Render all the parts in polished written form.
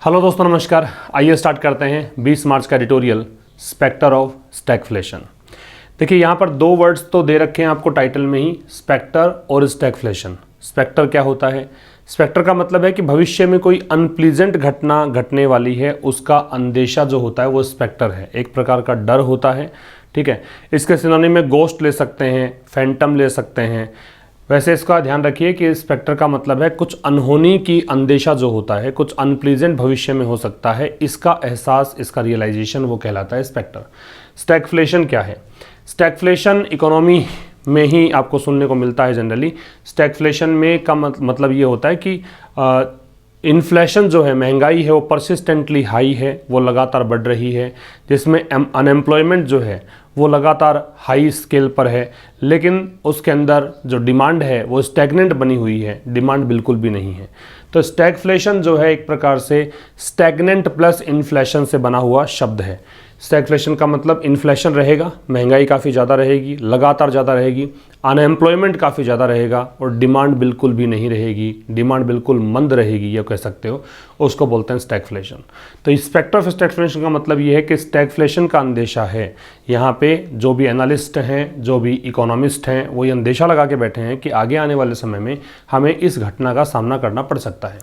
Hello दोस्तों, नमस्कार। आइए स्टार्ट करते हैं 20 मार्च का एडिटोरियल स्पेक्टर ऑफ स्टैगफ्लेशन। देखिए यहाँ पर दो वर्ड्स तो दे रखे हैं आपको टाइटल में ही, स्पेक्टर और स्टैगफ्लेशन। स्पेक्टर क्या होता है? स्पेक्टर का मतलब है कि भविष्य में कोई अनप्लीजेंट घटना घटने वाली है, उसका अंदेशा जो होता है वो स्पेक्टर है, एक प्रकार का डर होता है। ठीक है, इसके सिनोनिम में गोस्ट ले सकते हैं, फैंटम ले सकते हैं। वैसे इसका ध्यान रखिए कि स्पेक्टर का मतलब है कुछ अनहोनी की अंदेशा जो होता है, कुछ अनप्लीजेंट भविष्य में हो सकता है, इसका एहसास, इसका रियलाइजेशन वो कहलाता है स्पेक्टर। स्टैगफ्लेशन क्या है? स्टैगफ्लेशन इकोनॉमी में ही आपको सुनने को मिलता है जनरली। स्टैगफ्लेशन में का मतलब ये होता है कि इन्फ्लेशन जो है, महंगाई है, वो परसिस्टेंटली हाई है, वो लगातार बढ़ रही है, जिसमें अनएम्प्लॉयमेंट जो है वो लगातार हाई स्केल पर है, लेकिन उसके अंदर जो डिमांड है वो स्टैग्नेंट बनी हुई है, डिमांड बिल्कुल भी नहीं है। तो स्टैगफ्लेशन जो है एक प्रकार से स्टैग्नेंट प्लस इन्फ्लेशन से बना हुआ शब्द है। स्टैगफ्लेशन का मतलब इन्फ्लेशन रहेगा, महंगाई काफ़ी ज़्यादा रहेगी, लगातार ज़्यादा रहेगी, अनएम्प्लॉयमेंट काफ़ी ज़्यादा रहेगा और डिमांड बिल्कुल भी नहीं रहेगी, डिमांड बिल्कुल मंद रहेगी, ये कह सकते हो, उसको बोलते हैं स्टैगफ्लेशन। तो स्पेक्टर ऑफ स्टैगफ्लेशन का मतलब ये है कि स्टैगफ्लेशन का अंदेशा है। यहाँ पे जो भी एनालिस्ट हैं, जो भी इकोनॉमिस्ट हैं, वो ये अंदेशा लगा के बैठे हैं कि आगे आने वाले समय में हमें इस घटना का सामना करना पड़ सकता है।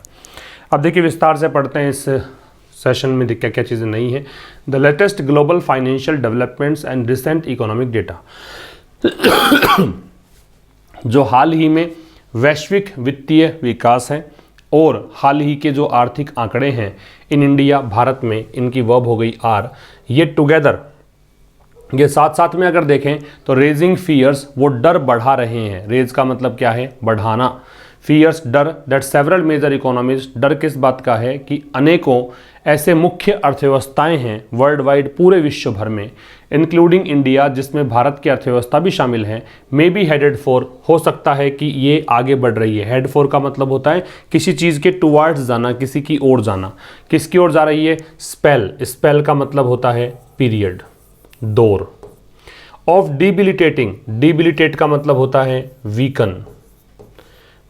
अब देखिए विस्तार से पढ़ते हैं इस सेशन में क्या क्या चीज़ें नहीं है। The latest global financial developments and recent economic data, जो हाल ही में वैश्विक वित्तीय विकास है और हाल ही के जो आर्थिक आंकड़े हैं इन इंडिया, भारत में, इनकी वर्ब हो गई आर, ये टुगेदर, ये साथ साथ में अगर देखें तो रेजिंग फियर्स, वो डर बढ़ा रहे हैं। रेज का मतलब क्या है? बढ़ाना। फियर्स, डर, दैट सेवरल मेजर इकोनॉमीज, डर किस बात का है कि अनेकों ऐसे मुख्य अर्थव्यवस्थाएं हैं वर्ल्ड वाइड, पूरे विश्व भर में, इंक्लूडिंग इंडिया, जिसमें भारत की अर्थव्यवस्था भी शामिल है, मे बी हेडेड फॉर, हो सकता है कि ये आगे बढ़ रही है। हेड फॉर का मतलब होता है किसी चीज़ के टुवार्ड्स जाना, किसी की ओर जाना। किसकी ओर जा रही है? स्पेल। स्पेल का मतलब होता है पीरियड, दौर। ऑफ डिबिलिटेटिंग, डिबिलिटेट का मतलब होता है वीकन,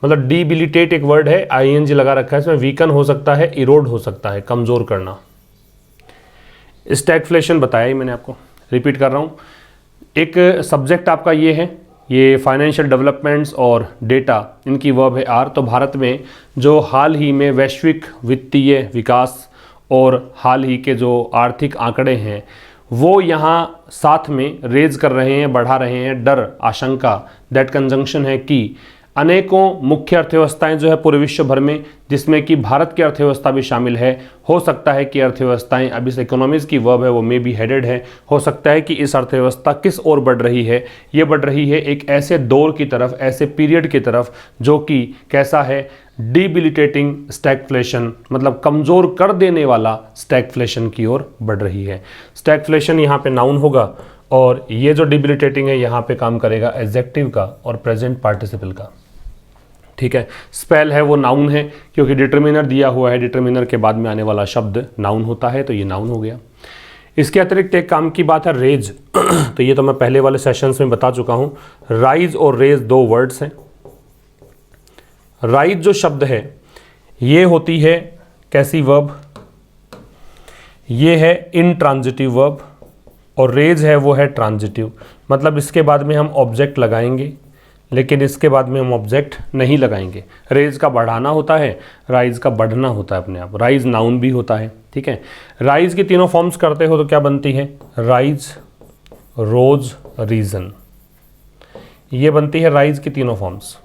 मतलब डिबिलिटेट एक वर्ड है, आईएनजी लगा रखा है इसमें, वीकन हो सकता है, इरोड हो सकता है, कमजोर करना। स्टैगफ्लेशन बताया ही मैंने आपको, रिपीट कर रहा हूँ। एक सब्जेक्ट आपका ये है, ये फाइनेंशियल डेवलपमेंट्स और डेटा, इनकी वर्ब है आर। तो भारत में जो हाल ही में वैश्विक वित्तीय विकास और हाल ही के जो आर्थिक आंकड़े हैं वो यहाँ साथ में रेज कर रहे हैं, बढ़ा रहे हैं डर, आशंका। दैट कंजंक्शन है कि अनेकों मुख्य अर्थव्यवस्थाएं जो है पूरे विश्व भर में, जिसमें कि भारत की अर्थव्यवस्था भी शामिल है, हो सकता है कि अर्थव्यवस्थाएं, अब इस इकोनॉमीज की वर्ब है वो मे बी हेडेड है, हो सकता है कि इस अर्थव्यवस्था किस ओर बढ़ रही है? ये बढ़ रही है एक ऐसे दौर की तरफ, ऐसे पीरियड की तरफ जो कि कैसा है? डिबिलिटेटिंग स्टैगफ्लेशन, मतलब कमज़ोर कर देने वाला स्टैगफ्लेशन की ओर बढ़ रही है। स्टैगफ्लेशन यहाँ पे नाउन होगा और ये जो डिबिलिटेटिंग है यहाँ पे काम करेगा एडजेक्टिव का और प्रेजेंट पार्टिसिपल का। ठीक है, स्पेल है वो नाउन है क्योंकि डिटर्मिनर दिया हुआ है, डिटर्मिनर के बाद में आने वाला शब्द नाउन होता है, तो ये नाउन हो गया। इसके अतिरिक्त एक काम की बात है रेज। तो ये तो मैं पहले वाले सेशंस में बता चुका हूँ। राइज और रेज दो वर्ड्स हैं। राइज जो शब्द है ये होती है कैसी वर्ब? ये है इनट्रांजिटिव वर्ब और रेज है वो है ट्रांजिटिव, मतलब इसके बाद में हम ऑब्जेक्ट लगाएंगे लेकिन इसके बाद में हम ऑब्जेक्ट नहीं लगाएंगे। रेज का बढ़ाना होता है, राइज का बढ़ना होता है अपने आप। राइज नाउन भी होता है। ठीक है, राइज की तीनों फॉर्म्स करते हो तो क्या बनती है? राइज, रोज, रीजन, ये बनती है राइज की तीनों फॉर्म्स।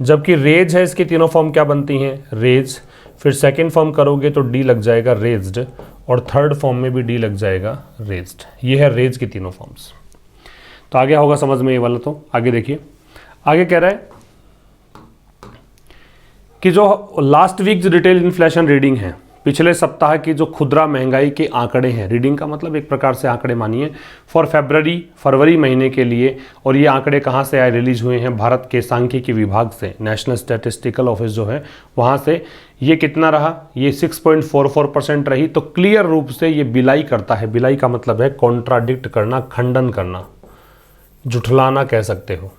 जबकि रेज है, इसकी तीनों फॉर्म क्या बनती हैं? रेज, फिर सेकेंड फॉर्म करोगे तो डी लग जाएगा रेज्ड, और थर्ड फॉर्म में भी डी लग जाएगा रेज्ड। ये है रेज की तीनों फॉर्म्स। तो आगे होगा समझ में ये वाला। तो आगे देखिए, आगे कह रहा है कि जो लास्ट वीक जो रिटेल इन्फ्लेशन रीडिंग है, पिछले सप्ताह की जो खुदरा महंगाई के आंकड़े हैं, रीडिंग का मतलब एक प्रकार से आंकड़े मानिए, फॉर फरवरी महीने के लिए, और ये आंकड़े कहाँ से आए? रिलीज हुए हैं भारत के सांख्यिकी विभाग से, नेशनल स्टैटिस्टिकल ऑफिस जो है वहाँ से। ये कितना रहा? ये 6.44% रही। तो क्लियर रूप से ये बिलाई करता है। बिलाई का मतलब है कॉन्ट्राडिक्ट करना, खंडन करना, जुठलाना कह सकते हो।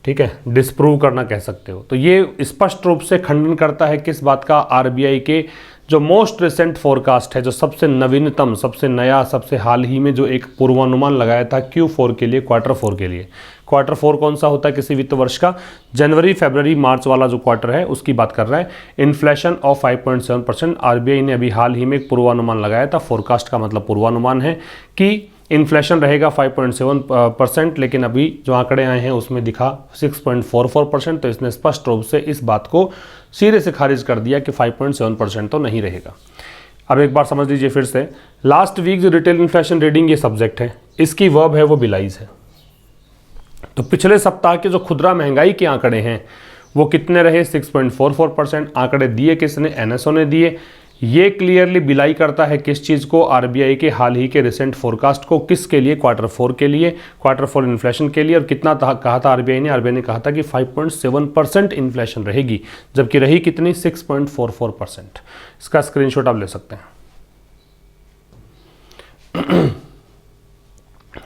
ठीक है, डिस्प्रूव करना कह सकते हो। तो ये स्पष्ट रूप से खंडन करता है किस बात का? आरबीआई के जो मोस्ट रिसेंट फोरकास्ट है, जो सबसे नवीनतम, सबसे नया, सबसे हाल ही में जो एक पूर्वानुमान लगाया था Q4 के लिए, Q4 के लिए। Q4 कौन सा होता है किसी वित्त वर्ष का? जनवरी, फरवरी, मार्च वाला जो क्वार्टर है उसकी बात कर रहा है। Inflation of 5.7%। आरबीआई ने अभी हाल ही में एक पूर्वानुमान लगाया था। फोरकास्ट का मतलब पूर्वानुमान है कि इन्फ्लेशन रहेगा 5.7%, लेकिन अभी जो आंकड़े आए हैं उसमें दिखा 6.44%। तो इसने स्पष्ट रूप से इस बात को सिरे से खारिज कर दिया कि 5.7% तो नहीं रहेगा। अब एक बार समझ लीजिए फिर से, लास्ट वीक जो रिटेल इन्फ्लेशन रीडिंग ये सब्जेक्ट है, इसकी वर्ब है वो बिलाइज है। तो पिछले सप्ताह के जो खुदरा महंगाई के आंकड़े हैं वो कितने रहे? 6.44%। आंकड़े दिए किसने? एनएसओ ने दिए। ये क्लियरली बिलाई करता है किस चीज़ को? आरबीआई के हाल ही के रिसेंट फोरकास्ट को। किसके लिए? Q4 के लिए, Q4 इन्फ्लेशन के लिए। और कितना कहा था आरबीआई ने? आरबीआई ने कहा था कि 5.7% इन्फ्लेशन रहेगी, जबकि रही कितनी? 6.44%। इसका स्क्रीनशॉट आप ले सकते हैं।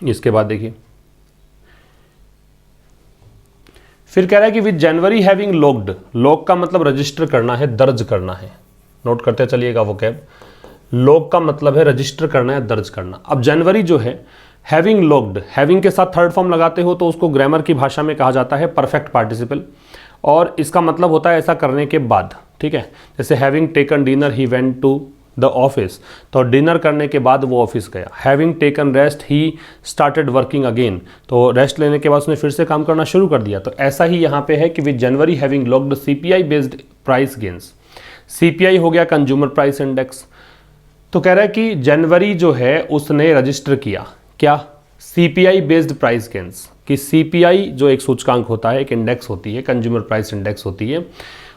इसके बाद देखिए, फिर कह रहा है कि with January having logged, log का मतलब रजिस्टर करना है, दर्ज करना है। नोट करते चलिएगा वो कैब। लॉग का मतलब है रजिस्टर करना है, दर्ज करना। अब जनवरी जो है, हैविंग लॉग्ड, हैविंग के साथ थर्ड फॉर्म लगाते हो तो उसको ग्रामर की भाषा में कहा जाता है परफेक्ट पार्टिसिपल, और इसका मतलब होता है ऐसा करने के बाद। ठीक है, जैसे having taken dinner he went to the office, तो डिनर करने के बाद वो ऑफिस गया। Having taken rest he started working again, तो रेस्ट लेने के बाद उसने फिर से काम करना शुरू कर दिया। तो ऐसा ही यहाँ पे है कि with January having logged CPI based price gains. CPI हो गया कंज्यूमर प्राइस इंडेक्स। तो कह रहा है कि जनवरी जो है उसने रजिस्टर किया क्या? CPI based price gains. कि सीपीआई जो एक सूचकांक होता है, एक इंडेक्स होती है, कंज्यूमर प्राइस इंडेक्स होती है,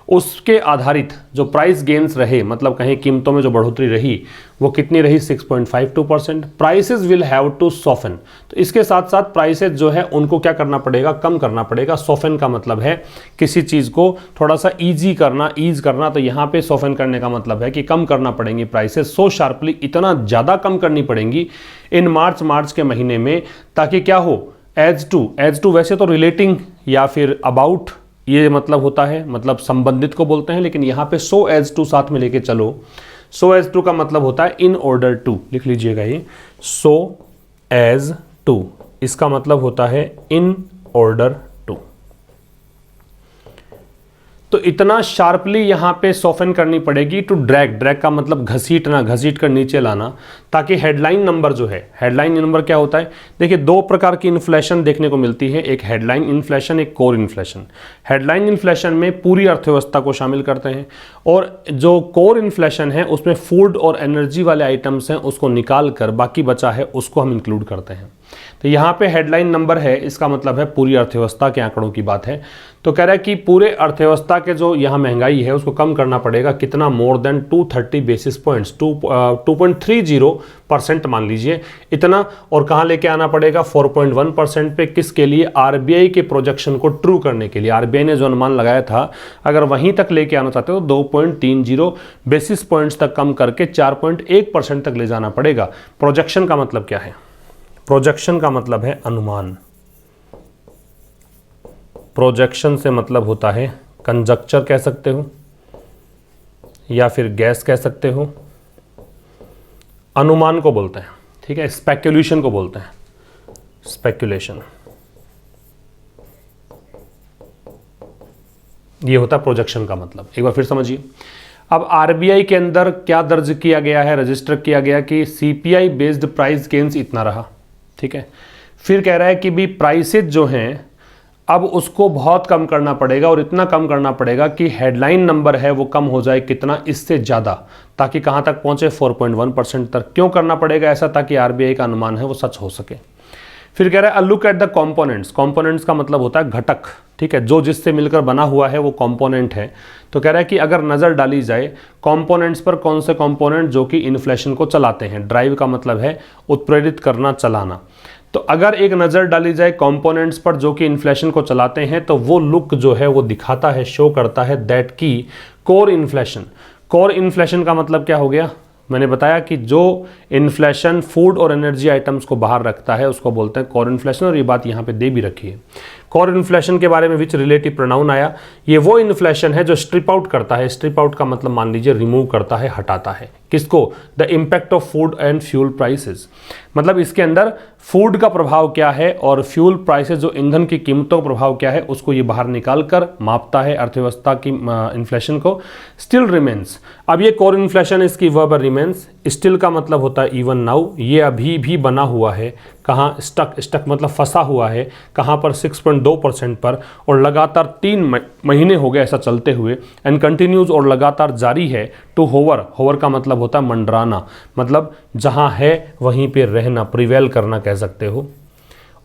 उसके आधारित जो प्राइस गेन्स रहे, मतलब कहीं कीमतों में जो बढ़ोतरी रही वो कितनी रही? 6.52%। Prices will have to soften, तो इसके साथ साथ प्राइसेस जो है उनको क्या करना पड़ेगा? कम करना पड़ेगा। सॉफन का मतलब है किसी चीज़ को थोड़ा सा ईजी करना, ईज करना। तो यहाँ पे सॉफन करने का मतलब है कि कम करना पड़ेंगी प्राइसेस, सो शार्पली, इतना ज़्यादा कम करनी पड़ेंगी इन मार्च के महीने में, ताकि क्या हो? एज टू वैसे तो रिलेटिंग या फिर अबाउट ये मतलब होता है, मतलब संबंधित को बोलते हैं, लेकिन यहाँ पे सो एज टू साथ में लेके चलो। सो एज टू का मतलब होता है इन ऑर्डर टू, लिख लीजिएगा ये, सो एज टू, इसका मतलब होता है इन ऑर्डर टू। तो इतना शार्पली यहाँ पे सॉफन करनी पड़ेगी। टू ड्रैग का मतलब घसीटना, घसीट कर नीचे लाना, ताकि हेडलाइन नंबर जो है, हेडलाइन नंबर क्या होता है? देखिए, दो प्रकार की इन्फ्लेशन देखने को मिलती है, एक हेडलाइन इन्फ्लेशन, एक कोर इन्फ्लेशन। हेडलाइन इन्फ्लेशन में पूरी अर्थव्यवस्था को शामिल करते हैं, और जो कोर इन्फ्लेशन है उसमें फूड और एनर्जी वाले आइटम्स हैं उसको निकाल कर बाकी बचा है उसको हम इंक्लूड करते हैं। तो यहाँ पे हेडलाइन नंबर है, इसका मतलब है पूरी अर्थव्यवस्था के आंकड़ों की बात है। तो कह रहा है कि पूरे अर्थव्यवस्था के जो यहाँ महंगाई है उसको कम करना पड़ेगा। कितना? मोर देन 230 बेसिस पॉइंट्स, 2.30% मान लीजिए इतना। और कहाँ लेके आना पड़ेगा? 4.1% पे। किसके लिए? आरबीआई के प्रोजेक्शन को ट्रू करने के लिए। आरबीआई ने जो अनुमान लगाया था, अगर वहीं तक लेके आना चाहते हो तो 2.30 बेसिस पॉइंट्स तक कम करके 4.1% तक ले जाना पड़ेगा। प्रोजेक्शन का मतलब क्या है? प्रोजेक्शन का मतलब है अनुमान। प्रोजेक्शन से मतलब होता है कंजक्चर कह सकते हो या फिर गैस कह सकते हो। अनुमान को बोलते हैं, ठीक है, स्पेक्यूलेशन को बोलते हैं, स्पेक्यूलेशन। ये होता है प्रोजेक्शन का मतलब। एक बार फिर समझिए। अब आरबीआई के अंदर क्या दर्ज किया गया है, रजिस्टर किया गया कि सीपीआई बेस्ड प्राइस गेन्स इतना रहा, ठीक है। फिर कह रहा है कि भी प्राइसेस जो हैं अब उसको बहुत कम करना पड़ेगा, और इतना कम करना पड़ेगा कि हेडलाइन नंबर है वो कम हो जाए। कितना? इससे ज़्यादा, ताकि कहाँ तक पहुँचे? 4.1% तक। क्यों करना पड़ेगा ऐसा? ताकि आरबीआई का अनुमान है वो सच हो सके। फिर कह रहा है look at the components. Components का मतलब होता है घटक, ठीक है, जो जिससे मिलकर बना हुआ है वो कॉम्पोनेंट है। तो कह रहा है कि अगर नज़र डाली जाए कॉम्पोनेंट्स पर, कौन से कॉम्पोनेंट जो कि इन्फ्लेशन को चलाते हैं। ड्राइव का मतलब है उत्प्रेरित करना, चलाना। तो अगर एक नज़र डाली जाए कंपोनेंट्स पर जो कि इन्फ्लेशन को चलाते हैं, तो वो लुक जो है वो दिखाता है, शो करता है दैट की कोर इन्फ्लेशन। कोर इन्फ्लेशन का मतलब क्या हो गया? मैंने बताया कि जो इन्फ्लेशन फूड और एनर्जी आइटम्स को बाहर रखता है उसको बोलते हैं कोर इन्फ्लेशन, और ये बात यहाँ पे दे भी रखी है। कोर इन्फ्लेशन के बारे में विच रिलेटिव प्रोनाउन आया, ये वो इन्फ्लेशन है जो स्ट्रिप आउट करता है। स्ट्रिप आउट का मतलब मान लीजिए रिमूव करता है, हटाता है। किसको? The impact of food and fuel prices, मतलब इसके अंदर फूड का प्रभाव क्या है और फ्यूल प्राइसेस जो ईंधन की कीमतों का प्रभाव क्या है उसको ये बाहर निकाल कर मापता है अर्थव्यवस्था की इन्फ्लेशन को। स्टिल रिमेन्स, अब ये कोर इन्फ्लेशन इसकी वर्ब रिमेन्स, स्टिल का मतलब होता है इवन नाउ, ये अभी भी बना हुआ है। कहाँ? स्टक, स्टक मतलब फंसा हुआ है। कहाँ पर? 6.2% पर, और लगातार 3 महीने हो गए ऐसा चलते हुए। एंड कंटिन्यूज, और लगातार जारी है। टू होवर, होवर का मतलब होता है मंडराना, मतलब जहाँ है वहीं पे रहना, प्रिवेल करना कह सकते हो।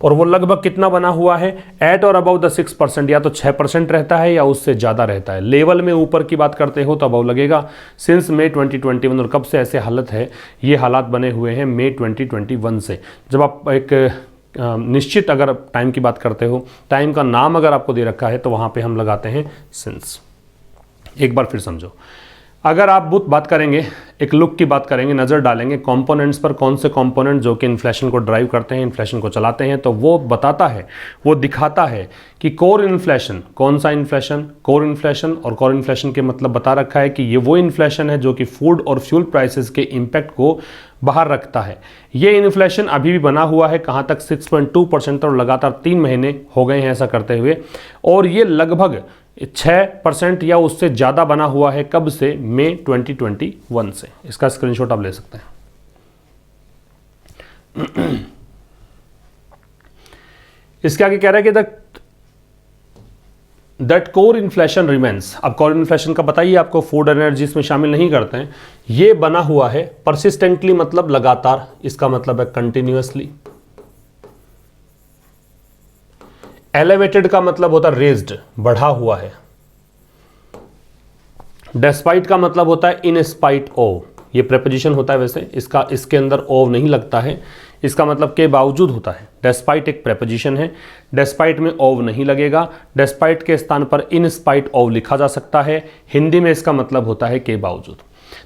और वो लगभग कितना बना हुआ है? एट और अबाउ द 6%, या तो 6% रहता है या उससे ज़्यादा रहता है। लेवल में ऊपर की बात करते हो तो अबाउ लगेगा। सिंस मई 2021, और कब से ऐसे हालत है? ये हालात बने हुए हैं मई 2021 से। जब आप एक निश्चित अगर टाइम की बात करते हो, टाइम का नाम अगर आपको दे रखा है तो वहाँ पे हम लगाते हैं सिंस। एक बार फिर समझो, अगर आप बात करेंगे, एक लुक की बात करेंगे, नज़र डालेंगे कंपोनेंट्स पर, कौन से कंपोनेंट जो कि इन्फ्लेशन को ड्राइव करते हैं, इन्फ्लेशन को चलाते हैं, तो वो बताता है, वो दिखाता है कि कोर इन्फ्लेशन, कौन सा इन्फ्लेशन? Core inflation. और कोर इन्फ्लेशन के मतलब बता रखा है कि ये वो इन्फ्लेशन है जो कि फूड और फ्यूल प्राइसेस के इम्पैक्ट को बाहर रखता है। ये इन्फ्लेशन अभी भी बना हुआ है, कहाँ तक? 6.2%, और लगातार 3 महीने हो गए हैं ऐसा करते हुए। और ये लगभग 6% या उससे ज़्यादा बना हुआ है। कब से? मई 2021 से। इसका स्क्रीनशॉट आप ले सकते हैं। इसके आगे कह रहा है कि दैट कोर इन्फ्लेशन रिमेन्स। अब कोर इन्फ्लेशन का बताइए आपको, फूड एनर्जी इसमें शामिल नहीं करते हैं। ये बना हुआ है परसिस्टेंटली, मतलब लगातार, इसका मतलब है कंटिन्यूअसली। एलिवेटेड का मतलब होता है रेज्ड, बढ़ा हुआ है। डेस्पाइट का मतलब होता है इन स्पाइट ऑफ, ये प्रेपोजिशन होता है वैसे, इसका इसके अंदर ऑफ नहीं लगता है, इसका मतलब के बावजूद होता है। डेस्पाइट एक प्रेपोजिशन है, डेस्पाइट में ऑफ नहीं लगेगा, डेस्पाइट के स्थान पर इन स्पाइट ऑफ लिखा जा सकता है। हिंदी में इसका मतलब होता है के बावजूद।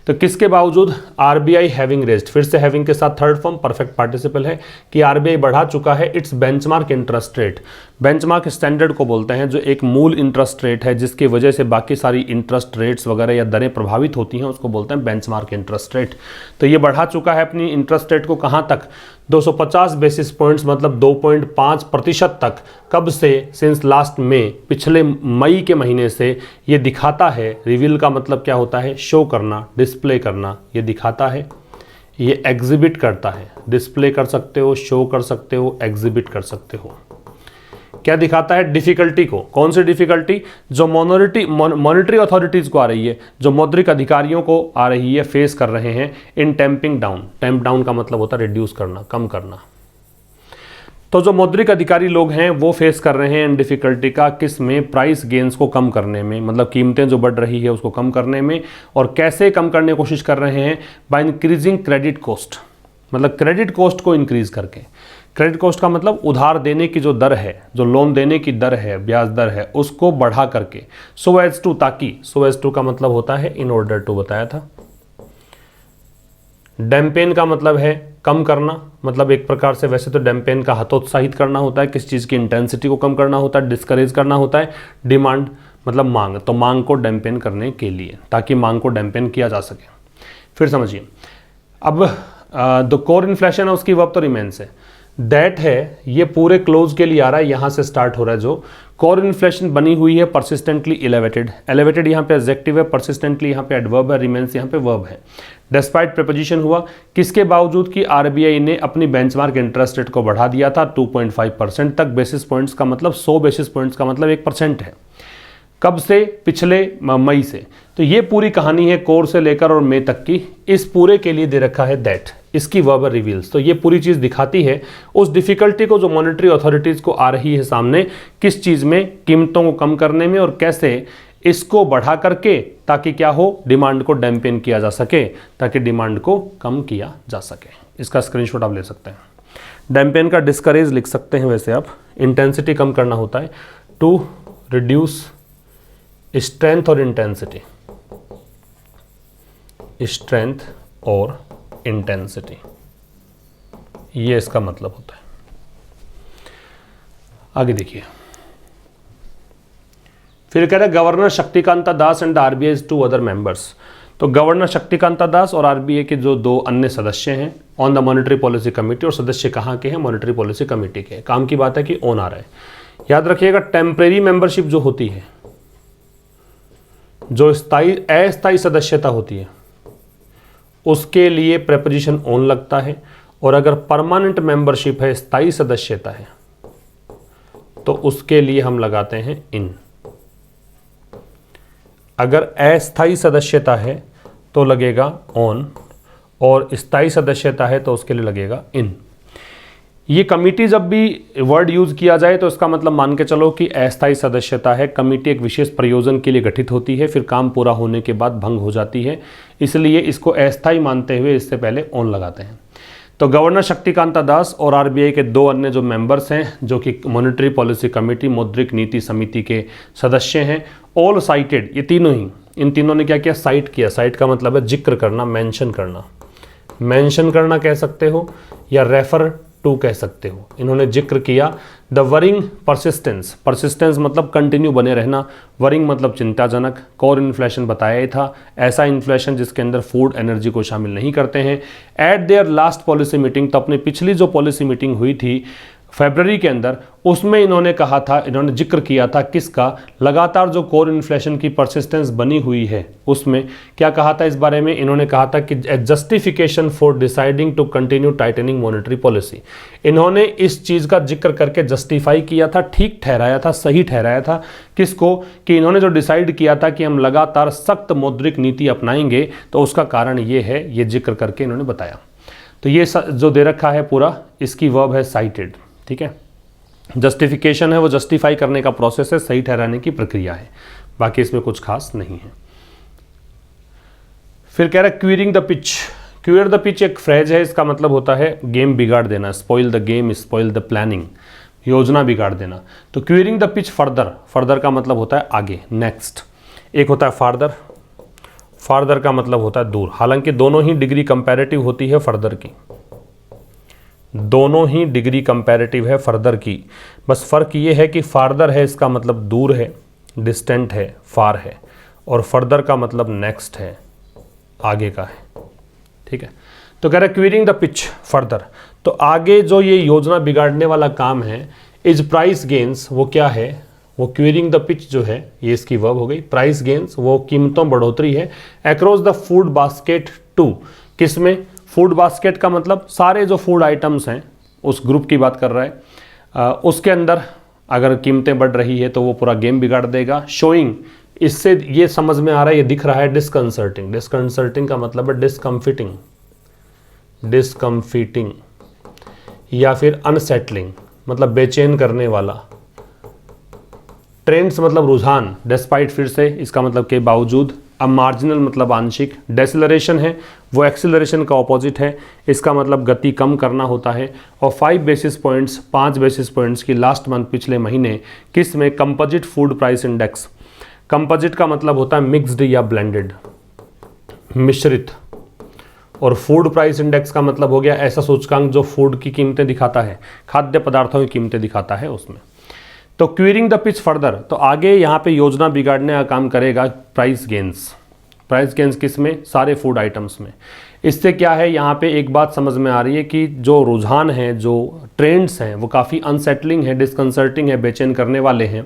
तो किसके बावजूद? आरबीआई हैविंग रेज्ड, फिर से हैविंग के साथ थर्ड फॉर्म परफेक्ट पार्टिसिपल है कि आरबीआई बढ़ा चुका है it's benchmark interest rate. Benchmark standard को बोलते हैं, जो एक मूल इंटरेस्ट रेट है जिसकी वजह से बाकी सारी इंटरेस्ट रेट्स वगैरह या दरें प्रभावित होती हैं, उसको बोलते हैं बेंचमार्क इंटरेस्ट रेट। तो ये बढ़ा चुका है अपनी इंटरेस्ट रेट को, कहाँ तक? 250 बेसिस पॉइंट्स, मतलब 2.5% तक। कब से? सिंस लास्ट में, पिछले मई के महीने से। ये दिखाता है, रिवील का मतलब क्या होता है? शो करना, डिस्प्ले करना। ये दिखाता है, ये एग्जिबिट करता है। डिस्प्ले कर सकते हो, शो कर सकते हो, एग्जिबिट कर सकते हो। क्या दिखाता है? डिफिकल्टी को। कौन सी डिफिकल्टी? जो मॉनेटरी अथॉरिटीज को आ रही है, जो मौद्रिक अधिकारियों को आ रही है, फेस कर रहे हैं इन टैंपिंग डाउन। टैंप डाउन का मतलब होता है रिड्यूस करना, कम करना। तो जो मौद्रिक अधिकारी लोग हैं वो फेस कर रहे हैं इन डिफिकल्टी का, किस में? प्राइस गेन्स को कम करने में, मतलब कीमतें जो बढ़ रही है उसको कम करने में। और कैसे कम करने की कोशिश कर रहे हैं? बाय इंक्रीजिंग क्रेडिट कॉस्ट, मतलब क्रेडिट कॉस्ट को इंक्रीज करके। क्रेडिट कॉस्ट का मतलब उधार देने की जो दर है, जो लोन देने की दर है, ब्याज दर है, उसको बढ़ा करके। सो एज टू, ताकि। सो एज टू का मतलब होता है इन ऑर्डर टू, बताया था। डैम्पेन का मतलब है कम करना, मतलब एक प्रकार से वैसे तो डैम्पेन का हतोत्साहित करना होता है, किस चीज़ की इंटेंसिटी को कम करना होता है, डिस्करेज करना होता है। डिमांड मतलब मांग, तो मांग को डैम्पेन करने के लिए, ताकि मांग को डैम्पेन किया जा सके। फिर समझिए, अब द कोर इन्फ्लेशन है उसकी वर्ब तो रिमेन्स है। दैट है, ये पूरे क्लोज के लिए आ रहा है, यहाँ से स्टार्ट हो रहा है। जो कोर इन्फ्लेशन बनी हुई है परसिस्टेंटली एलिवेटेड, एलिवेटेड यहाँ पे एडजेक्टिव है, परसिस्टेंटली यहाँ पे एडवर्ब है, रिमेन्स यहाँ पे वर्ब है। डेस्पाइट प्रीपोजिशन हुआ, किसके बावजूद कि आरबीआई ने अपनी बेंचमार्क इंटरेस्ट रेट को बढ़ा दिया था 2.5% तक। बेसिस पॉइंट्स का मतलब 100 बेसिस पॉइंट्स का मतलब 1% है। कब से? पिछले मई से। तो ये पूरी कहानी है कोर से लेकर और मई तक की। इस पूरे के लिए दे रखा है दैट, इसकी वर्ब रिवील्स। तो ये पूरी चीज़ दिखाती है उस डिफ़िकल्टी को जो मॉनेटरी अथॉरिटीज़ को आ रही है सामने, किस चीज़ में? कीमतों को कम करने में, और कैसे इसको बढ़ा करके, ताकि क्या हो? डिमांड को डैम्पेन किया जा सके, ताकि डिमांड को कम किया जा सके। इसका स्क्रीनशॉट आप ले सकते हैं। डैम्पेन का डिस्करेज लिख सकते हैं वैसे आप, इंटेंसिटी कम करना होता है। टू रिड्यूस स्ट्रेंथ और इंटेंसिटी, स्ट्रेंथ और इंटेंसिटी, ये इसका मतलब होता है। आगे देखिए, फिर कह रहे governor Shaktikanta Das and the RBI 2 other members. तो गवर्नर शक्तिकांता दास और आरबीआई के जो 2 अन्य सदस्य हैं on the monetary policy committee, और सदस्य कहाँ के हैं, मॉनेटरी पॉलिसी कमेटी के। काम की बात है कि ऑन आ रहा है। याद रखिएगा टेम्परेरी मेंबरशिप जो होती है, जो अस्थायी सदस्यता होती है, उसके लिए प्रेपोजिशन ऑन लगता है, और अगर परमानेंट मेंबरशिप है, स्थायी सदस्यता है, तो उसके लिए हम लगाते हैं इन। अगर अस्थायी सदस्यता है तो लगेगा ऑन, और स्थायी सदस्यता है तो उसके लिए लगेगा इन। ये कमिटी जब भी वर्ड यूज किया जाए तो इसका मतलब मान के चलो कि अस्थायी सदस्यता है, कमिटी एक विशेष प्रयोजन के लिए गठित होती है, फिर काम पूरा होने के बाद भंग हो जाती है, इसलिए इसको अस्थायी मानते हुए इससे पहले ऑन लगाते हैं। तो गवर्नर शक्तिकांता दास और आरबीआई के 2 अन्य जो मेंबर्स हैं, जो कि मॉनेटरी पॉलिसी कमेटी, मौद्रिक नीति समिति के सदस्य हैं, ऑल साइटेड, ये तीनों ही, इन तीनों ने क्या किया, साइट किया। साइट का मतलब है जिक्र करना, मेंशन करना। मेंशन करना कह सकते हो या रेफर टू कह सकते हो। इन्होंने जिक्र किया द वरिंग परसिस्टेंस, परसिस्टेंस मतलब कंटिन्यू बने रहना, वरिंग मतलब चिंताजनक, कोर इन्फ्लेशन बताया ही था, ऐसा इन्फ्लेशन जिसके अंदर फूड एनर्जी को शामिल नहीं करते हैं। Eight there last policy meeting, तो अपनी पिछली जो पॉलिसी मीटिंग हुई थी फरवरी के अंदर, उसमें इन्होंने कहा था, इन्होंने जिक्र किया था किसका, लगातार जो कोर इन्फ्लेशन की परसिस्टेंस बनी हुई है, उसमें क्या कहा था इस बारे में, इन्होंने कहा था कि justification for deciding to continue tightening monetary policy. इन्होंने इस चीज़ का जिक्र करके जस्टिफाई किया था, ठीक ठहराया था, सही ठहराया था किसको, कि इन्होंने जो डिसाइड किया था कि हम लगातार सख्त मौद्रिक नीति अपनाएंगे, तो उसका कारण ये है, ये जिक्र करके इन्होंने बताया। तो ये जो दे रखा है पूरा, इसकी वर्ब है साइटेड, ठीक है। जस्टिफिकेशन है वो जस्टिफाई करने का प्रोसेस है, सही ठहराने की प्रक्रिया है, बाकी इसमें कुछ खास नहीं है। फिर कह रहा है क्वीरिंग the pitch. Queer the pitch एक फ्रेज है, इसका मतलब होता है गेम बिगाड़ देना, spoil the game, spoil the planning, योजना बिगाड़ देना। तो क्वीरिंग द पिच फर्दर, फर्दर का मतलब होता है आगे, नेक्स्ट। एक होता है फार्दर, फार्दर का मतलब होता है दूर। हालांकि दोनों ही डिग्री कंपैरेटिव होती है फर्दर की, दोनों ही डिग्री कंपैरेटिव है फर्दर की, बस फ़र्क ये है कि फार्दर है इसका मतलब दूर है, डिस्टेंट है, फार है, और फर्दर का मतलब नेक्स्ट है, आगे का है, ठीक है। तो कह रहा है क्वीरिंग द पिच फर्दर, तो आगे जो ये योजना बिगाड़ने वाला काम है, इज प्राइस गेन्स, वो क्या है, वो क्वीरिंग द पिच जो है, ये इसकी वर्ब हो गई। प्राइस गेन्स वो कीमतों बढ़ोतरी है, across the food basket too, किसमें, फूड बास्केट का मतलब सारे जो फूड आइटम्स हैं उस ग्रुप की बात कर रहा है, उसके अंदर अगर कीमतें बढ़ रही है तो वो पूरा गेम बिगाड़ देगा। शोइंग, इससे ये समझ में आ रहा है, ये दिख रहा है डिस्कंसर्टिंग, डिस्कंसर्टिंग का मतलब है डिस्कम्फिटिंग, डिस्कम्फिटिंग या फिर अनसेटलिंग मतलब बेचैन करने वाला। ट्रेंड्स मतलब रुझान, डिस्पाइट फिर से इसका मतलब के बावजूद। अब मार्जिनल मतलब आंशिक। डेसिलरेशन है वो एक्सिलरेशन का ऑपोजिट है, इसका मतलब गति कम करना होता है। और 5 बेसिस पॉइंट्स, 5 बेसिस पॉइंट्स की लास्ट मंथ पिछले महीने किस में, composite food price index. Composite का मतलब होता है मिक्स्ड या ब्लेंडेड, मिश्रित। और फूड प्राइस इंडेक्स का मतलब हो गया ऐसा सूचकांक जो फूड की कीमतें दिखाता है, खाद्य पदार्थों की कीमतें दिखाता है उसमें। तो क्वीरिंग द पिच फर्दर, तो आगे यहाँ पे योजना बिगाड़ने का काम करेगा प्राइस गेन्स। प्राइस गेन्स किस में, सारे फूड आइटम्स में। इससे क्या है, यहाँ पे एक बात समझ में आ रही है कि जो रुझान हैं, जो ट्रेंड्स हैं, वो काफ़ी अनसेटलिंग है, डिस्कंसर्टिंग है, बेचैन करने वाले हैं।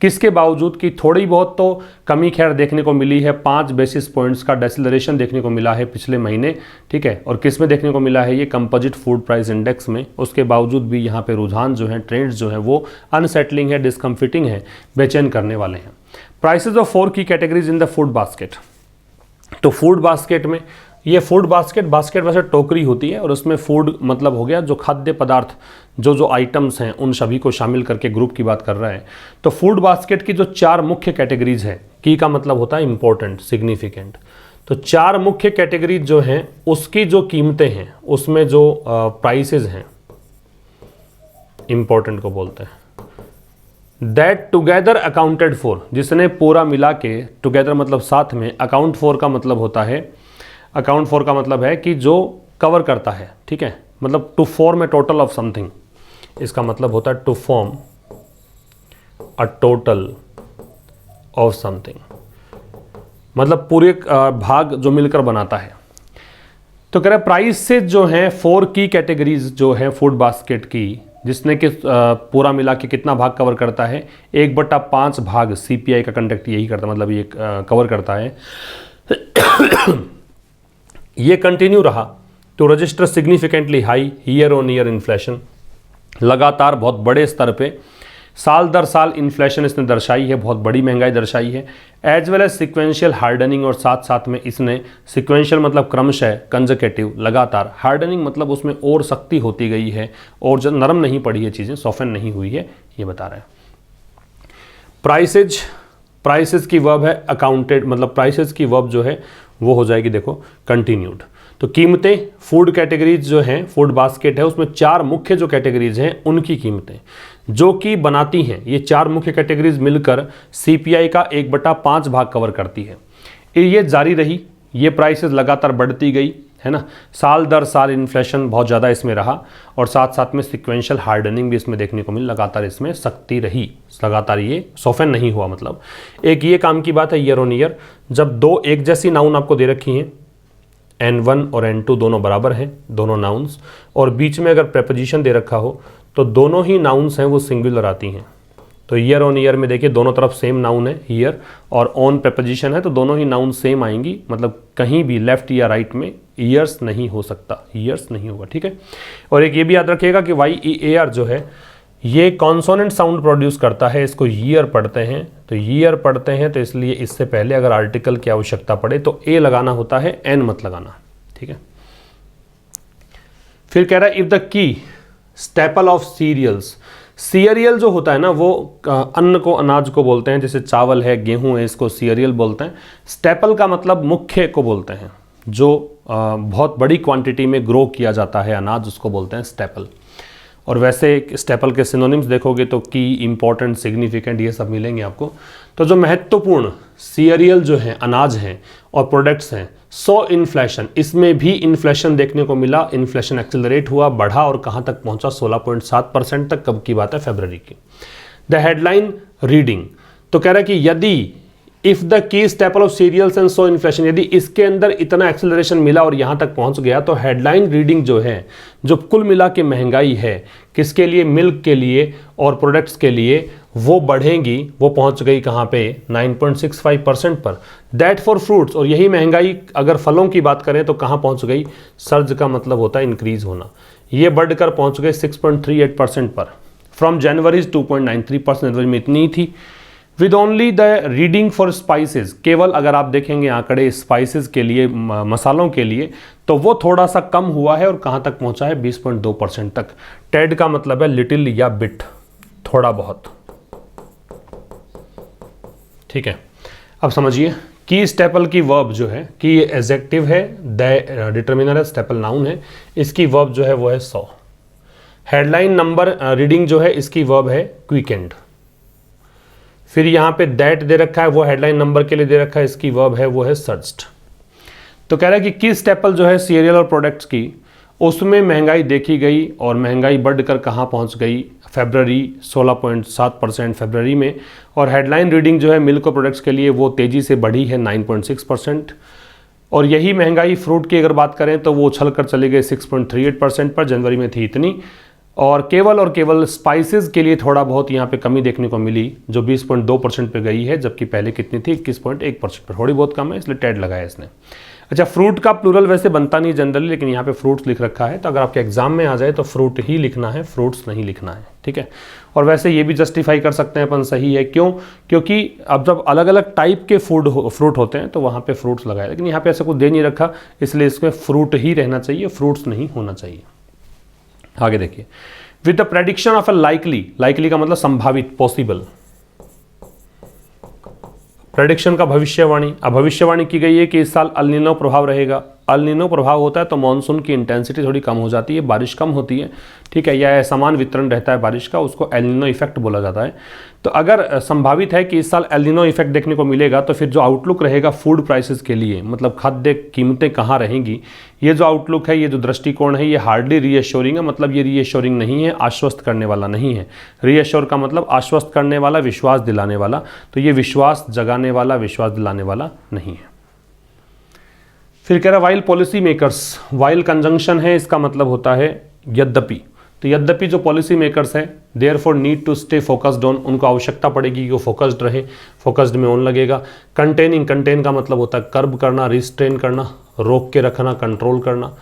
किसके बावजूद कि थोड़ी बहुत तो कमी खैर देखने को मिली है, 5 बेसिस पॉइंट्स का डेसिलरेशन देखने को मिला है पिछले महीने, ठीक है। और किस में देखने को मिला है, ये कंपोजिट फूड प्राइस इंडेक्स में। उसके बावजूद भी यहाँ पे रुझान जो है, ट्रेंड्स जो है वो अनसेटलिंग है, डिस्कम्फिटिंग है, बेचैन करने वाले हैं। प्राइसेज ऑफ 4 की categories in the food basket. तो फूड बास्केट में, ये फूड बास्केट, बास्केट वैसे टोकरी होती है और उसमें फूड मतलब हो गया जो खाद्य पदार्थ, जो आइटम्स हैं उन सभी को शामिल करके ग्रुप की बात कर रहा है। तो फूड बास्केट की जो 4 मुख्य कैटेगरीज है, की का मतलब होता है इंपॉर्टेंट, सिग्निफिकेंट। तो 4 मुख्य कैटेगरीज जो हैं उसकी जो कीमतें हैं, उसमें जो प्राइसेस हैं, इंपॉर्टेंट को बोलते हैं। दैट टुगेदर अकाउंटेड फॉर, जिसने पूरा मिला के, टुगेदर मतलब साथ में, अकाउंट फॉर का मतलब होता है, अकाउंट फॉर का मतलब है कि जो कवर करता है, ठीक है। मतलब to form a total of something, इसका मतलब होता है to form a total of something, मतलब पूरे भाग जो मिलकर बनाता है। तो कह रहा है प्राइसेस जो हैं 4 की कैटेगरीज जो है फूड बास्केट की, जिसने कि पूरा मिला के कितना भाग कवर करता है, 1/5 भाग CPI का कंडक्ट यही करता है, मतलब ये कवर करता है। ये कंटिन्यू रहा तो register significantly high year on year inflation, लगातार बहुत बड़े स्तर पे साल दर साल इन्फ्लेशन इसने दर्शाई है, बहुत बड़ी महंगाई दर्शाई है, as well as sequential hardening, और साथ साथ में इसने सिक्वेंशियल मतलब क्रमशः, कंजकेटिव लगातार, हार्डनिंग मतलब उसमें और सख्ती होती गई है और जो नरम नहीं पड़ी है चीज़ें, सॉफ्टन नहीं हुई है, ये बता रहे हैं। प्राइसेज की वर्ब है अकाउंटेड, मतलब प्राइसेज की वर्ब जो है वो हो जाएगी देखो कंटिन्यूड। तो कीमतें फूड कैटेगरीज जो हैं, फूड बास्केट है उसमें 4 मुख्य जो कैटेगरीज हैं उनकी कीमतें जो कि बनाती हैं, ये 4 मुख्य कैटेगरीज मिलकर CPI का 1/5 भाग कवर करती है। ये जारी रही, ये प्राइसेस लगातार बढ़ती गई है ना, साल दर साल इन्फ्लेशन बहुत ज़्यादा इसमें रहा, और साथ साथ में सिक्वेंशियल हार्डनिंग भी इसमें देखने को मिली, लगातार इसमें सख्ती रही, लगातार ये सॉफ्टन नहीं हुआ। मतलब एक ये काम की बात है ईयर ऑन ईयर, जब 2 एक जैसी नाउन आपको दे रखी हैं, N1 और N2 दोनों बराबर हैं, दोनों नाउन्स, और बीच में अगर प्रेपोजिशन दे रखा हो तो दोनों ही नाउन्स हैं वो सिंगुलर आती हैं। तो ईयर ऑन ईयर में देखिए दोनों तरफ सेम नाउन है ईयर, और ऑन प्रेपोजिशन है तो दोनों ही नाउन सेम आएंगी, मतलब कहीं भी लेफ्ट या राइट में ईयर्स नहीं हो सकता, ईयर्स नहीं होगा, ठीक है। और एक ये भी याद रखिएगा कि YEAR जो है ये कॉन्सोनेंट साउंड प्रोड्यूस करता है, इसको ईयर पढ़ते हैं, तो ईयर पढ़ते हैं तो इसलिए इससे पहले अगर आर्टिकल की आवश्यकता पड़े तो ए लगाना होता है, एन मत लगाना, ठीक है। फिर कह रहा है if the key staple of cereals, cereal जो होता है ना वो अन्न को, अनाज को बोलते हैं, जैसे चावल है, गेहूं है, इसको सीरियल बोलते हैं। स्टेपल का मतलब मुख्य को बोलते हैं, जो बहुत बड़ी क्वांटिटी में ग्रो किया जाता है अनाज, उसको बोलते हैं स्टेपल। और वैसे स्टेपल के सिनोनिम्स देखोगे तो की, इम्पॉर्टेंट, सिग्निफिकेंट, ये सब मिलेंगे आपको। तो जो महत्वपूर्ण सीरियल जो हैं, अनाज हैं और प्रोडक्ट्स हैं, सो इन्फ्लेशन, इसमें भी इन्फ्लेशन देखने को मिला, इन्फ्लेशन एक्सेलरेट हुआ, बढ़ा और कहाँ तक पहुँचा, 16.7% तक। कब की बात है, फरवरी की। द हेडलाइन रीडिंग, तो कह रहा है कि यदि if the key staple of cereals and so inflation, यदि इसके अंदर इतना एक्सेलरेशन मिला और यहाँ तक पहुँच गया, तो हेडलाइन रीडिंग जो है, जो कुल मिला के महंगाई है, किसके लिए, मिल्क के लिए और प्रोडक्ट्स के लिए, वो बढ़ेंगी। वो पहुँच गई कहाँ पे, 9.65% पर। दैट फॉर फ्रूट्स, और यही महंगाई अगर फलों की बात करें तो कहाँ पहुँच गई, सर्ज का मतलब होता है इंक्रीज होना, ये बढ़कर पहुँच गए 6.38% पर। फ्रॉम जनवरी 2.93%, जनवरी में इतनी ही थी। With only the reading for spices, केवल अगर आप देखेंगे आंकड़े स्पाइसेस के लिए, मसालों के लिए, तो वो थोड़ा सा कम हुआ है और कहाँ तक पहुँचा है, 20.2% तक। टेड का मतलब है लिटिल या बिट, थोड़ा बहुत, ठीक है। अब समझिए की स्टेपल की वर्ब जो है, की एडजेक्टिव है, द डिटर्मिनर है, स्टेपल नाउन है, इसकी वर्ब जो है वो है सॉ। हेडलाइन नंबर रीडिंग जो है इसकी वर्ब है क्विकेंड। फिर यहाँ पे दैट दे रखा है, वो हेडलाइन नंबर के लिए दे रखा है, इसकी वर्ब है वो है सर्च्ड। तो कह रहा है कि किस स्टेपल जो है सीरियल और प्रोडक्ट्स की, उसमें महंगाई देखी गई और महंगाई बढ़कर कहाँ पहुँच गई, फरवरी 16.7% फरवरी में। और हेडलाइन रीडिंग जो है मिल्क और प्रोडक्ट्स के लिए वो तेज़ी से बढ़ी है 9.6%। और यही महंगाई फ्रूट की अगर बात करें तो वो उछल कर चले गए 6.38% पर, जनवरी में थी इतनी। और केवल स्पाइसेस के लिए थोड़ा बहुत यहाँ पे कमी देखने को मिली, जो 20.2% पे गई है, जबकि पहले कितनी थी, 21.1% पर, थोड़ी बहुत कम है, इसलिए टेड लगाया इसने। अच्छा, फ्रूट का प्लूरल वैसे बनता नहीं जनरली, लेकिन यहाँ पे फ्रूट्स लिख रखा है, तो अगर आपके एग्जाम में आ जाए तो फ्रूट ही लिखना है, फ्रूट्स नहीं लिखना है, ठीक है। और वैसे ये भी जस्टिफाई कर सकते हैं अपन, सही है, क्यों, क्योंकि अब जब अलग अलग टाइप के फ्रूट होते हैं तो वहाँ पे फ्रूट्स लगाए, लेकिन यहाँ पे ऐसा कुछ दे नहीं रखा, इसलिए इसमें फ्रूट ही रहना चाहिए, फ्रूट्स नहीं होना चाहिए। आगे देखिए, with the prediction of a likely का मतलब संभावित, पॉसिबल। प्रेडिक्शन का भविष्यवाणी, अब भविष्यवाणी की गई है कि इस साल अल नीनो प्रभाव रहेगा, अल नीनो प्रभाव होता है तो मानसून की इंटेंसिटी थोड़ी कम हो जाती है, बारिश कम होती है, ठीक है, या समान वितरण रहता है बारिश का, उसको एल नीनो इफेक्ट बोला जाता है। तो अगर संभावित है कि इस साल एल नीनो इफेक्ट देखने को मिलेगा तो फिर जो आउटलुक रहेगा फूड प्राइसेस के लिए, मतलब खाद्य कीमतें कहाँ रहेंगी, ये जो आउटलुक है, ये जो दृष्टिकोण है, ये हार्डली रीएश्योरिंग है, मतलब ये रीएश्योरिंग नहीं है, आश्वस्त करने वाला नहीं है। रीएश्योर का मतलब आश्वस्त करने वाला, विश्वास दिलाने वाला, तो ये विश्वास जगाने वाला, विश्वास दिलाने वाला नहीं है। फिर कह रहा while policy makers, while conjunction है, इसका मतलब होता है यद्यपि। तो यद्यपि जो पॉलिसी मेकर्स हैं therefore need to stay focused on, उनको आवश्यकता पड़ेगी कि वो फोकस्ड रहे, फोकस्ड में ऑन लगेगा। कंटेनिंग, कंटेन का मतलब होता है कर्ब करना, रिस्ट्रेन करना, रोक के रखना, कंट्रोल करना।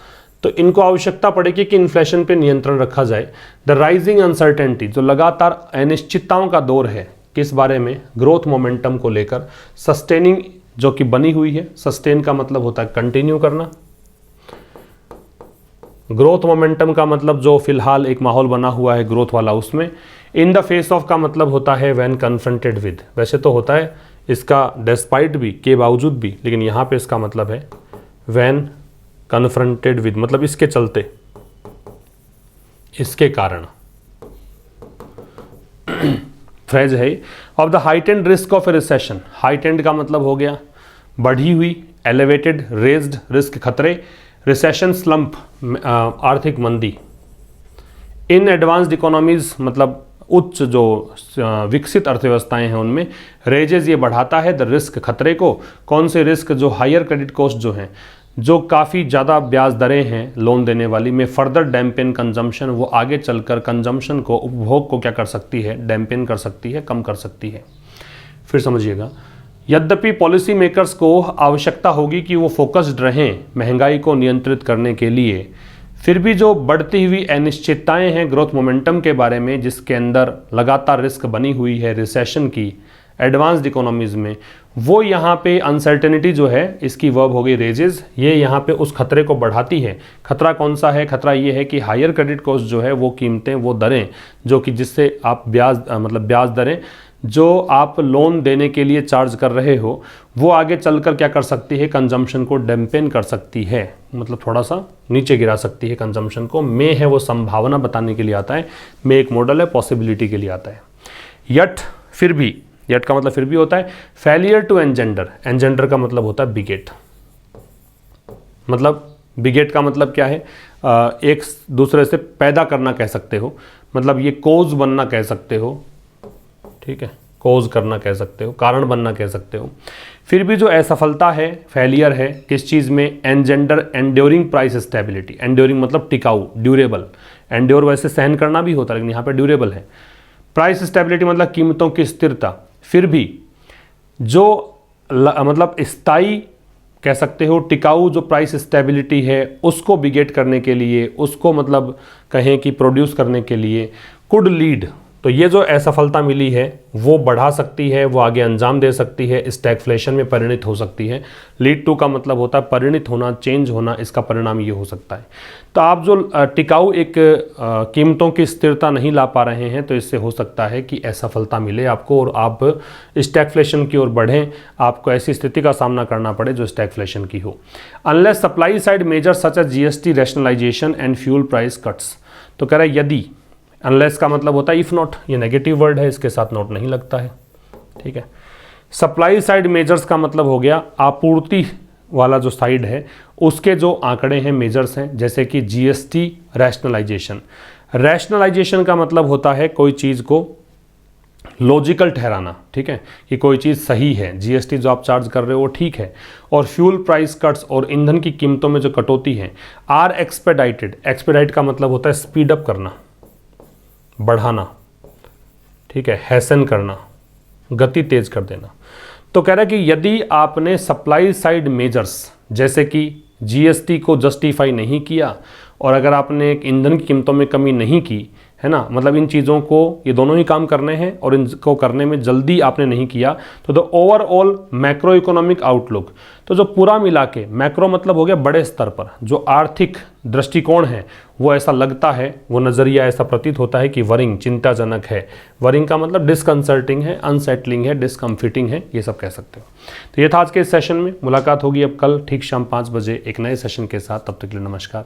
तो इनको आवश्यकता पड़ेगी कि इन्फ्लेशन पे नियंत्रण रखा जाए। द राइजिंग अनसर्टेनिटी, जो लगातार अनिश्चितताओं का दौर है, किस बारे में, ग्रोथ मोमेंटम को लेकर। सस्टेनिंग जो कि बनी हुई है, सस्टेन का मतलब होता है कंटिन्यू करना, ग्रोथ मोमेंटम का मतलब जो फिलहाल एक माहौल बना हुआ है ग्रोथ वाला, उसमें। इन द फेस ऑफ का मतलब होता है व्हेन कन्फ्रंटेड विद, वैसे तो होता है इसका डेस्पाइट भी, के बावजूद भी, लेकिन यहाँ पे इसका मतलब है व्हेन कन्फ्रंटेड विद, मतलब इसके चलते, इसके कारण। फ्रेज है of the heightened risk of A recession. Heightened का मतलब हो गया बढ़ी हुई, एलिवेटेड, रेज्ड, रिस्क खतरे, रिसेशन स्लंप आर्थिक मंदी। इन एडवांस्ड इकोनॉमीज मतलब उच्च जो विकसित अर्थव्यवस्थाएं हैं उनमें रेजेस ये बढ़ाता है द रिस्क, खतरे को। कौन से रिस्क, जो हायर क्रेडिट कॉस्ट जो हैं, जो काफ़ी ज़्यादा ब्याज दरें हैं लोन देने वाली में, फर्दर डैम्पेन कंजम्पशन, वो आगे चलकर कंजम्पशन को, उपभोग को क्या कर सकती है, डैम्पेन कर सकती है, कम कर सकती है। फिर समझिएगा, यद्यपि पॉलिसी मेकर्स को आवश्यकता होगी कि वो फोकस्ड रहें महंगाई को नियंत्रित करने के लिए, फिर भी जो बढ़ती हुई अनिश्चितताएं हैं ग्रोथ मोमेंटम के बारे में, जिसके अंदर लगातार रिस्क बनी हुई है रिसेशन की एडवांस्ड इकोनॉमीज़ में, वो यहाँ पे अनसर्टेनिटी जो है, इसकी वर्ब हो गई रेजेस, ये यहाँ पे उस खतरे को बढ़ाती है। खतरा कौन सा है, खतरा ये है कि हायर क्रेडिट कॉस्ट जो है, वो कीमतें, वो दरें जो कि जिससे आप ब्याज मतलब ब्याज दरें जो आप लोन देने के लिए चार्ज कर रहे हो, वो आगे चलकर क्या कर सकती है, कंजम्पशन को डैम्पेन कर सकती है, मतलब थोड़ा सा नीचे गिरा सकती है कंजम्पशन को। मे है वो संभावना बताने के लिए आता है, मे एक मॉडल है, पॉसिबिलिटी के लिए आता है। यट, फिर भी, यट का मतलब फिर भी होता है। फेलियर टू एंजेंडर, एंजेंडर का मतलब होता है बिगेट, मतलब बिगेट का मतलब क्या है, एक दूसरे से पैदा करना कह सकते हो, मतलब ये कोज बनना कह सकते हो, ठीक है, कोज करना कह सकते हो, कारण बनना कह सकते हो। फिर भी जो असफलता है, फेलियर है किस चीज़ में, एंजेंडर एंड्योरिंग प्राइस स्टेबिलिटी। एंड्योरिंग मतलब टिकाऊ, ड्यूरेबल। एंड्योर वैसे सहन करना भी होता है, लेकिन यहाँ पे ड्यूरेबल है। प्राइस स्टेबिलिटी मतलब कीमतों की स्थिरता। फिर भी जो मतलब स्थायी कह सकते हो, टिकाऊ जो प्राइस स्टेबिलिटी है, उसको बिगेट करने के लिए, उसको मतलब कहें कि प्रोड्यूस करने के लिए, कुड लीड, तो ये जो असफलता मिली है वो बढ़ा सकती है, वो आगे अंजाम दे सकती है, स्टैगफ्लेशन में परिणित हो सकती है। लीड टू का मतलब होता है परिणित होना, चेंज होना, इसका परिणाम ये हो सकता है। तो आप जो टिकाऊ एक कीमतों की स्थिरता नहीं ला पा रहे हैं, तो इससे हो सकता है कि असफलता मिले आपको और आप स्टैगफ्लेशन की ओर बढ़ें, आपको ऐसी स्थिति का सामना करना पड़े जो स्टैगफ्लेशन की हो। Unless supply side measures such as GST rationalisation and fuel price cuts. तो कह रहा है यदि, अनलेस का मतलब होता है इफ नॉट, ये नेगेटिव वर्ड है, इसके साथ नोट नहीं लगता है, ठीक है। सप्लाई साइड मेजर्स का मतलब हो गया आपूर्ति वाला जो साइड है उसके जो आंकड़े हैं, मेजर्स हैं, जैसे कि जीएसटी रैशनलाइजेशन। रैशनलाइजेशन का मतलब होता है कोई चीज़ को लॉजिकल ठहराना, ठीक है, कि कोई चीज़ सही है, जीएसटी जो आप चार्ज कर रहे हो वो ठीक है। और फ्यूल प्राइस कट्स और ईंधन की कीमतों में जो कटौती है, आर एक्सपेडाइटेड। एक्सपेडाइट का मतलब होता है स्पीड अप करना, बढ़ाना, ठीक है, हैसन करना, गति तेज कर देना। तो कह रहा है कि यदि आपने सप्लाई साइड मेजर्स जैसे कि जीएसटी को जस्टिफाई नहीं किया, और अगर आपने ईंधन की कीमतों में कमी नहीं की, है ना, मतलब इन चीज़ों को, ये दोनों ही काम करने हैं और इनको करने में जल्दी आपने नहीं किया तो the overall macro economic outlook, तो जो पूरा मिला के, मैक्रो मतलब हो गया बड़े स्तर पर, जो आर्थिक दृष्टिकोण है वो ऐसा लगता है, वो नज़रिया ऐसा प्रतीत होता है कि वरिंग, चिंताजनक है। वरिंग का मतलब डिस्कंसर्टिंग है, अनसेटलिंग है, डिस्कम्फिटिंग है, ये सब कह सकते हो। तो ये था आज के इस सेशन में। मुलाकात होगी अब कल ठीक शाम 5 बजे एक नए सेशन के साथ। तब तक के लिए नमस्कार।